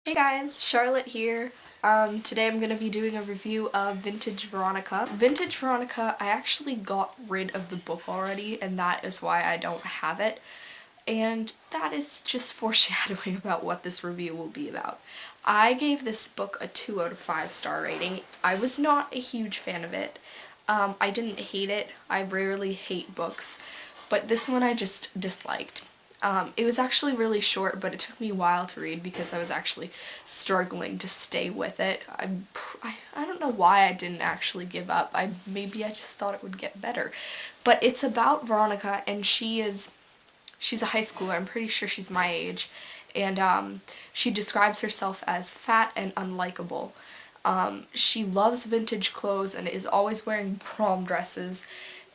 Hey guys, Charlotte here. Today I'm going to be doing a review of Vintage Veronica. Vintage Veronica, I actually got rid of the book already, and that is why I don't have it. And that is just foreshadowing about what this review will be about. I gave this book a 2 out of 5 star rating. I was not a huge fan of it. I didn't hate it. I rarely hate books, but this one I just disliked. It was actually really short, but it took me a while to read because I was actually struggling to stay with it. I don't know why I didn't actually give up. Maybe I just thought it would get better. But it's about Veronica, and she's a high schooler. I'm pretty sure she's my age. And she describes herself as fat and unlikable. She loves vintage clothes and is always wearing prom dresses.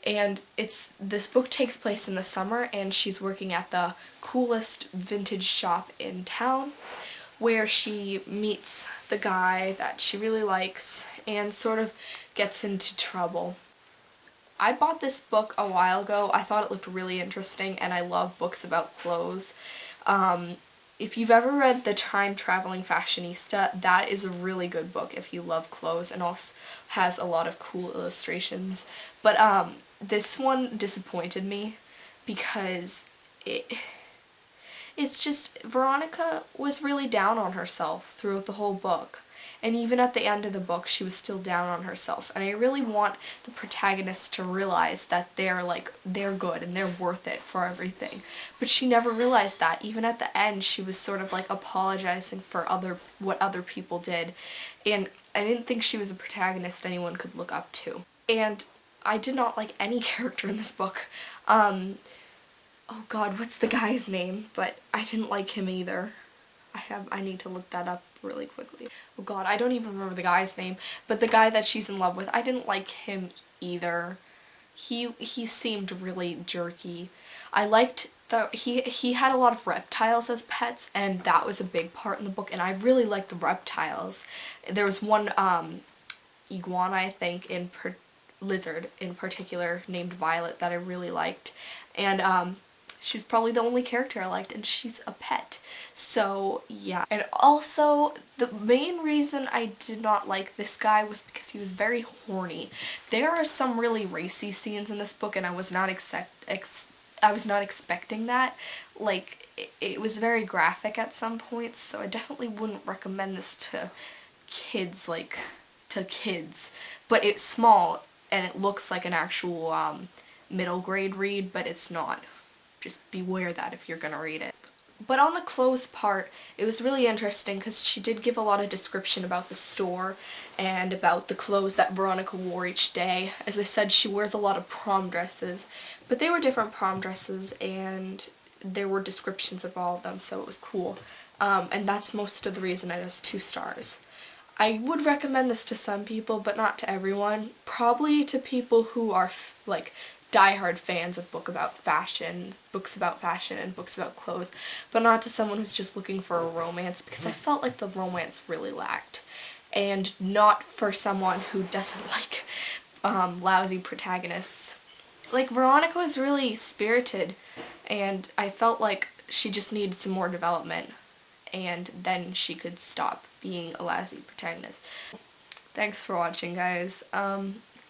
And this book takes place in the summer, and she's working at the coolest vintage shop in town, where she meets the guy that she really likes and sort of gets into trouble. I bought this book a while ago. I thought it looked really interesting, and I love books about clothes. If you've ever read The Time Traveling Fashionista, that is a really good book if you love clothes, and also has a lot of cool illustrations. But this one disappointed me because it's just, Veronica was really down on herself throughout the whole book. And even at the end of the book, she was still down on herself. And I really want the protagonists to realize that they're good and they're worth it for everything. But she never realized that. Even at the end, she was sort of like apologizing for what other people did. And I didn't think she was a protagonist anyone could look up to. And I did not like any character in this book. Oh god, what's the guy's name? But I didn't like him either. I need to look that up really quickly. Oh god, I don't even remember the guy's name, but the guy that she's in love with, I didn't like him either. He seemed really jerky. I liked he had a lot of reptiles as pets, and that was a big part in the book, and I really liked the reptiles. There was one iguana, I think, lizard in particular, named Violet, that I really liked, and she was probably the only character I liked, and she's a pet. So, yeah. And also, the main reason I did not like this guy was because he was very horny. There are some really racy scenes in this book, and I was not expecting that. Like, it was very graphic at some points, so I definitely wouldn't recommend this to kids, But it's small, and it looks like an actual, middle grade read, but it's not. Just beware that if you're gonna read it. But on the clothes part, it was really interesting because she did give a lot of description about the store and about the clothes that Veronica wore each day. As I said, she wears a lot of prom dresses, but they were different prom dresses, and there were descriptions of all of them, so it was cool. And that's most of the reason it has 2 stars. I would recommend this to some people, but not to everyone. Probably to people who are diehard fans of books about fashion and books about clothes, but not to someone who's just looking for a romance, because I felt like the romance really lacked. And not for someone who doesn't like lousy protagonists. Like, Veronica was really spirited, and I felt like she just needed some more development, and then she could stop being a lousy protagonist. Thanks for watching, guys.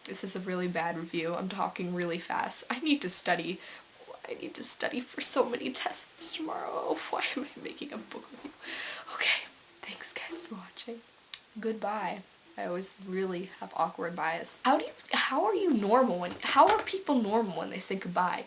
This is a really bad review. I'm talking really fast. I need to study. I need to study for so many tests tomorrow. Why am I making a book review? Okay, thanks guys for watching. Goodbye. I always really have awkward bias. How are people normal when they say goodbye?